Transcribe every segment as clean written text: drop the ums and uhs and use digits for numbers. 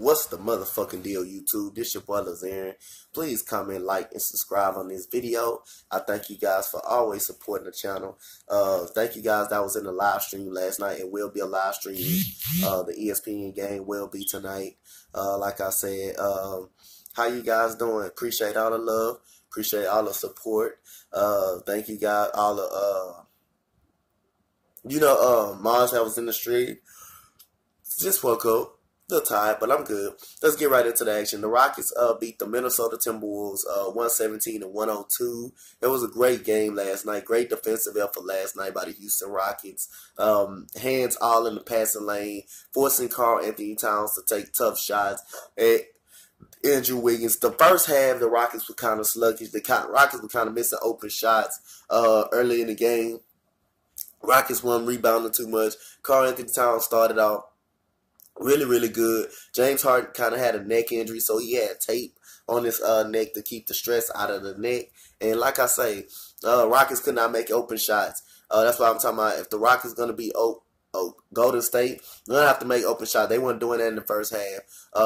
What's the motherfucking deal, YouTube? This your boy Aaron. Please comment, like, and subscribe on this video. I thank you guys for always supporting the channel. Thank you guys that was in the live stream last night. It will be a live stream. The ESPN game will be tonight. Like I said, how you guys doing? Appreciate all the love. Appreciate all the support. Thank you guys. All the Mars that was in the stream. Just woke up. Still tired, but I'm good. Let's get right into the action. The Rockets beat the Minnesota Timberwolves 117-102. It was a great game last night. Great defensive effort last night by the Houston Rockets. Hands all in the passing lane, forcing Karl Anthony Towns to take tough shots. And Andrew Wiggins. The first half, the Rockets were kind of sluggish. The Rockets were kind of missing open shots early in the game. Rockets weren't rebounding too much. Karl Anthony Towns started off really good. James Harden kind of had a neck injury, so he had tape on his neck to keep the stress out of the neck. And like I say, Rockets could not make open shots. That's why I'm talking about. If the Rockets going to be Golden State, they're going to have to make open shots. They weren't doing that in the first half.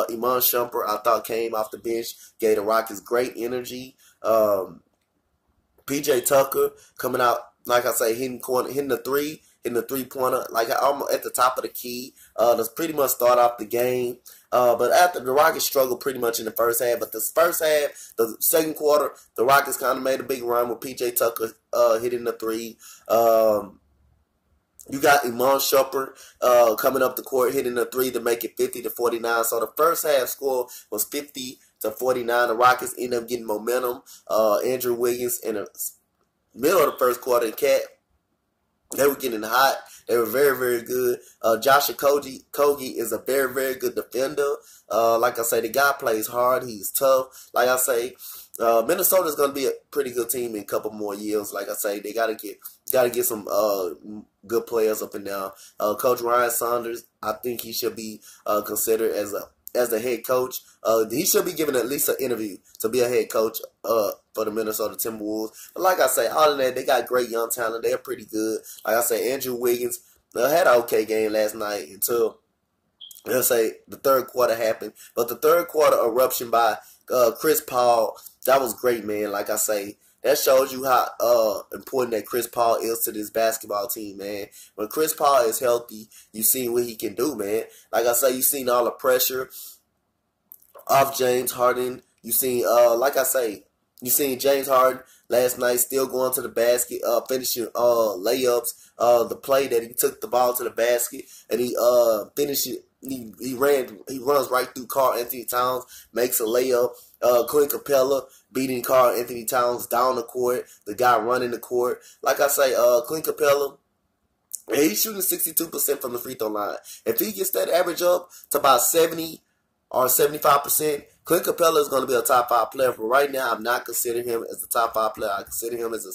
Iman Shumpert, I thought, came off the bench, gave the Rockets great energy. PJ Tucker coming out, like I say, hitting the three. In the three-pointer, like almost at the top of the key. That's pretty much start off the game. But after the Rockets struggled pretty much in the first half. But this first half, the second quarter, the Rockets kind of made a big run with PJ Tucker hitting the three. You got Iman Shumpert coming up the court, hitting the three to make it 50-49. So the first half score was 50-49. The Rockets ended up getting momentum. Andrew Wiggins in the middle of the first quarter, they were getting hot. They were very good. Josh Okogie is a very good defender. Like I say, the guy plays hard. He's tough. Like I say, Minnesota is going to be a pretty good team in a couple more years. Like I say, they got to get some good players up and down. Coach Ryan Saunders, I think he should be considered as the head coach. He should be given at least an interview to be a head coach for the Minnesota Timberwolves. But like I say, other than that, they got great young talent. They're pretty good. Like I say, Andrew Wiggins had an okay game last night until, let's say, the third quarter happened. But the third quarter eruption by Chris Paul, that was great, man. Like I say, that shows you how important that Chris Paul is to this basketball team, man. When Chris Paul is healthy, you seen what he can do, man. Like I say, you seen all the pressure off James Harden. You seen, like I say, you seen James Harden last night still going to the basket, finishing layups. The play that he took the ball to the basket and he finished it. He runs right through Karl Anthony Towns, makes a layup. Clint Capella beating Karl Anthony Towns down the court. The guy running the court. Like I say, Clint Capella, he's shooting 62% from the free throw line. If he gets that average up to about 70 or 75%, Clint Capella is going to be a top 5 player. But right now, I'm not considering him as a top 5 player. I consider him as a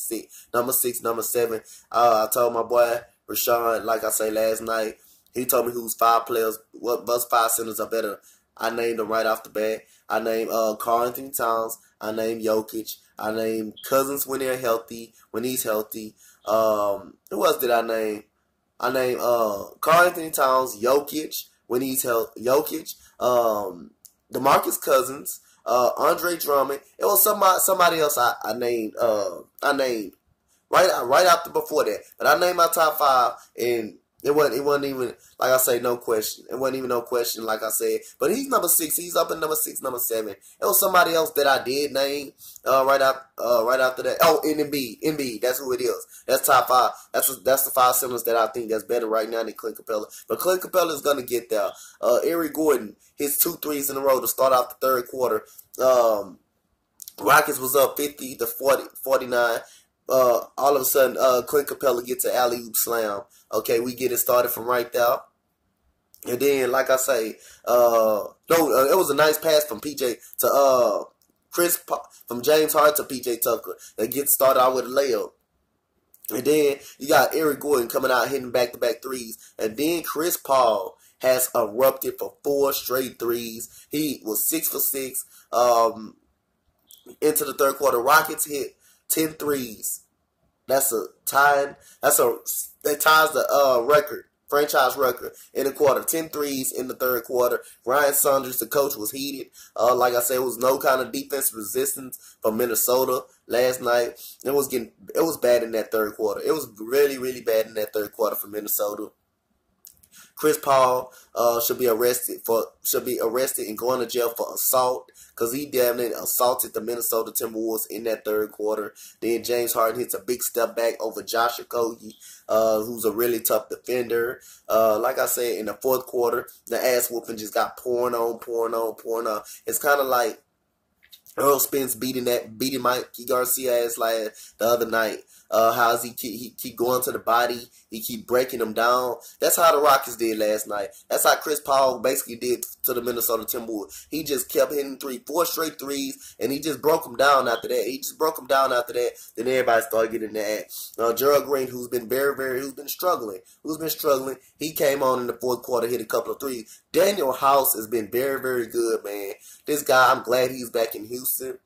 number 6, number 7. I told my boy Rashawn, like I say last night, he told me who's 5 players, what bus 5 centers are better. I named them right off the bat. I named Karl Anthony Towns. I named Jokic. I named Cousins when they're healthy, when he's healthy. Who else did I name? I named Karl Anthony Towns, Jokic when he's healthy. Jokic, DeMarcus Cousins, Andre Drummond. It was somebody else I named. I named right after before that. But I named my top 5, and it wasn't even, like I say, no question. It wasn't even no question, like I said. But he's number 6. He's up in number 6, number 7. It was somebody else that I did name right after that. Oh, Embiid. That's who it is. That's top 5. That's the 5 centers that I think that's better right now than Clint Capella. But Clint Capella is gonna get there. Eric Gordon hits 2 threes in a row to start off the third quarter. Rockets was up 50-49. All of a sudden, Clint Capella gets an alley-oop slam. Okay, we get it started from right there. And then, like I say, it was a nice pass from PJ to from James Harden to PJ Tucker. They get started out with a layup. And then you got Eric Gordon coming out hitting back-to-back threes. And then Chris Paul has erupted for 4 straight threes. He was 6 for 6 into the third quarter. Rockets hit 10 threes. That ties the record franchise record in the quarter. 10 threes in the third quarter. Ryan Saunders, the coach, was heated. Like I said, it was no kind of defensive resistance from Minnesota last night. It was bad in that third quarter. It was really, really bad in that third quarter for Minnesota. Chris Paul should be arrested and going to jail for assault because he damn near assaulted the Minnesota Timberwolves in that third quarter. Then James Harden hits a big step back over Josh Okogie, who's a really tough defender. Like I said, in the fourth quarter, the ass whooping just got pouring on. It's kind of like Earl Spence beating Mikey Garcia ass like the other night. How's he keep going to the body? He keep breaking them down. That's how the Rockets did last night. That's how Chris Paul basically did to the Minnesota Timberwolves. He just kept hitting 4 straight threes, and he just broke them down after that. Then everybody started getting that. Gerald Green, who's been struggling. He came on in the fourth quarter, hit a couple of threes. Daniel House has been very, very good, man. This guy, I'm glad he's back in Houston.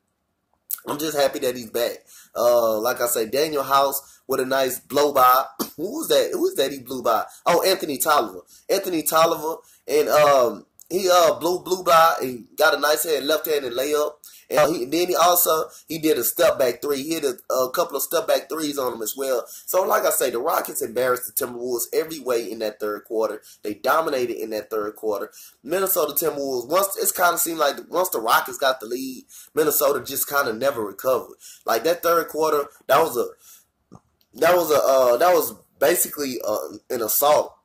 I'm just happy that he's back. Like I say, Daniel House with a nice blow by. Who was that he blew by? Oh, Anthony Tolliver. And he blew by and got a nice left-handed layup. And then he did a step back three. He hit a couple of step back threes on him as well. So like I say, the Rockets embarrassed the Timberwolves every way in that third quarter. They dominated in that third quarter. Minnesota Timberwolves, once the Rockets got the lead, Minnesota just kind of never recovered. Like that third quarter, that was basically an assault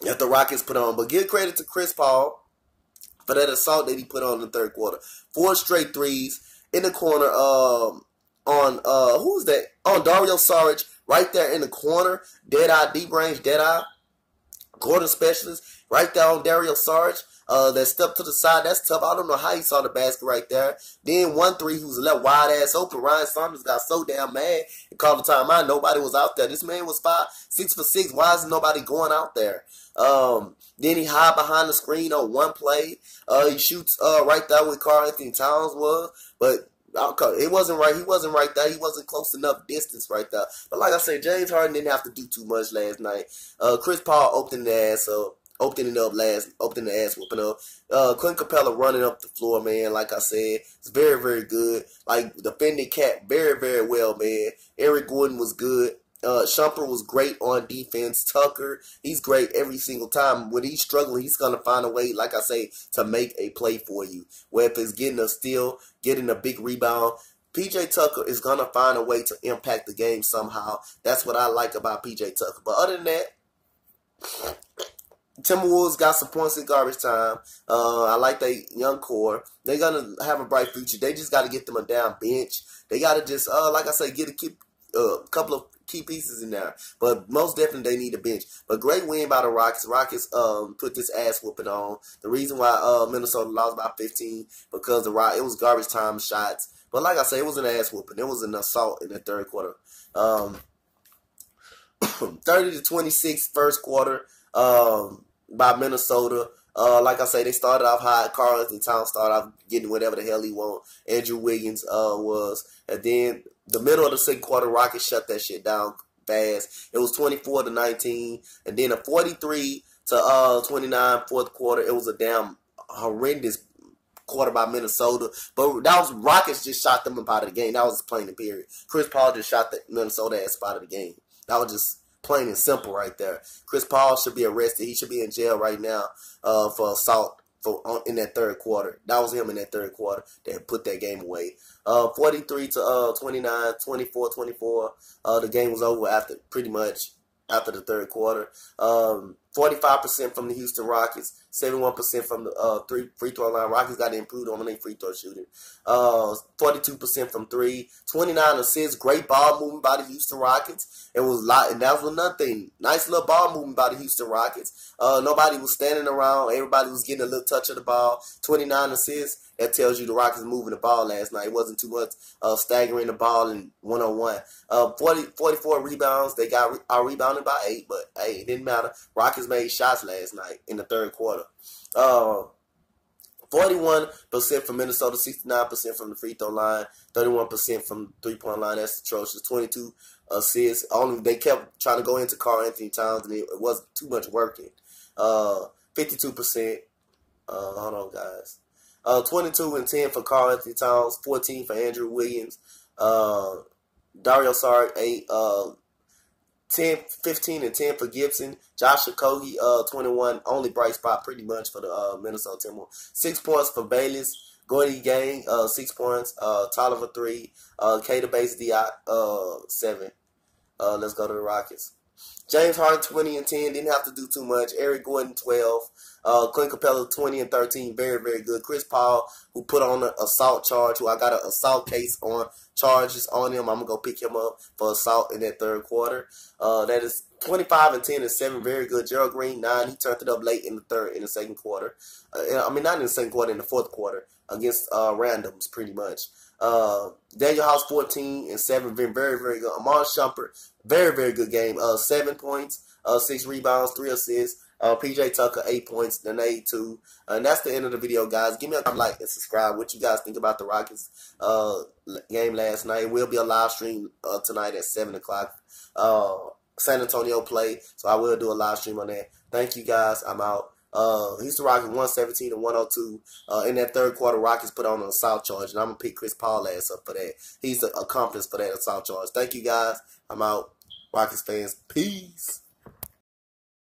that the Rockets put on. But give credit to Chris Paul for that assault that he put on in the third quarter. 4 straight threes in the corner who's that? On Dario Saric, right there in the corner. Dead eye, deep range, dead eye. Gordon specialist, right there on Dario Saric. That step to the side, that's tough. I don't know how he saw the basket right there. Then 1-3, he was left wide ass open. Ryan Saunders got so damn mad and called the timeout. Nobody was out there. This man was 6 for 6. Why isn't nobody going out there? Then he hide behind the screen on one play. He shoots right there where Karl Anthony Towns was, but it wasn't right. He wasn't right there. He wasn't close enough distance right there. But like I said, James Harden didn't have to do too much last night. Chris Paul opening the ass whooping up. Clint Capella running up the floor, man. Like I said, it's very, very good. Like defending Cat very, very well, man. Eric Gordon was good. Shumpert was great on defense. Tucker, he's great every single time. When he's struggling, he's going to find a way, like I say, to make a play for you. Whether it's getting a steal, getting a big rebound, PJ Tucker is going to find a way to impact the game somehow. That's what I like about PJ Tucker. But other than that, Timberwolves got some points in garbage time. I like their young core. They're going to have a bright future. They just got to get them a down bench. They got to just, like I say, keep a couple of key pieces in there, but most definitely they need a bench. But great win by the Rockets. Rockets put this ass whooping on. The reason why Minnesota lost by 15 because it was garbage time shots. But like I say, it was an ass whooping. It was an assault in the third quarter. 30-26 first quarter by Minnesota. Like I say, they started off high. Karl Anthony Towns started off getting whatever the hell he want. Andrew Wiggins was. And then the middle of the second quarter, Rockets shut that shit down fast. It was 24-19. And then a 43-29 fourth quarter. It was a damn horrendous quarter by Minnesota. But that was Rockets just shot them up out of the game. That was plain and period. Chris Paul just shot the Minnesota ass out of the game. That was just plain and simple right there. Chris Paul should be arrested. He should be in jail right now for assault in that third quarter. That was him in that third quarter that put that game away. 43-29, 24-24. The game was over pretty much after the third quarter. 45% from the Houston Rockets, 71% from the free throw line. Rockets got to improve on their free throw shooting. 42% from 3, 29 assists. Great ball movement by the Houston Rockets. And that was another thing. Nice little ball movement by the Houston Rockets. Nobody was standing around. Everybody was getting a little touch of the ball. 29 assists. That tells you the Rockets moving the ball last night. It wasn't too much staggering the ball in one-on-one. 44 rebounds. They got rebounded by 8, but hey, it didn't matter. Rockets made shots last night in the third quarter. 41% from Minnesota, 69% from the free throw line, 31% from the three-point line. That's atrocious. 22 assists. Only they kept trying to go into Karl Anthony Towns, and it wasn't too much working. 52%. Hold on, guys. 22 and 10 for Karl Anthony Towns, 14 for Andrew Wiggins. Dario Saric, 8. 10, 15 and 10 for Gibson. Josh Okogie, 21. Only bright spot pretty much for the Minnesota Timberwolves. 6 points for Bayless. Gordy Gang, 6 points. Tolliver, 3. Kata Bates Diop, 7. Let's go to the Rockets. James Harden, 20 and 10. Didn't have to do too much. Eric Gordon, 12. Clint Capella, 20 and 13. Very, very good. Chris Paul, who put on an assault charge, who I got an assault case on charges on him. I'm going to go pick him up for assault in that third quarter. That is 25 and 10 and 7. Very good. Gerald Green, 9. He turned it up late in the second quarter. I mean, not in the second quarter, in the fourth quarter against randoms, pretty much. Daniel House, 14 and 7. Been very, very good. Amon Shumpert, very, very good game. 7 points, 6 rebounds, 3 assists. PJ Tucker, 8 points, Nene, 2. And that's the end of the video, guys. Give me a like and subscribe. What you guys think about the Rockets game last night? Will be a live stream tonight at 7 o'clock. San Antonio play, so I will do a live stream on that. Thank you, guys. I'm out. Houston Rockets 117 and 102. In that third quarter, Rockets put on an assault charge, and I'm going to pick Chris Paul ass up for that. He's the accomplice for that assault charge. Thank you, guys. I'm out. Rockets fans, peace.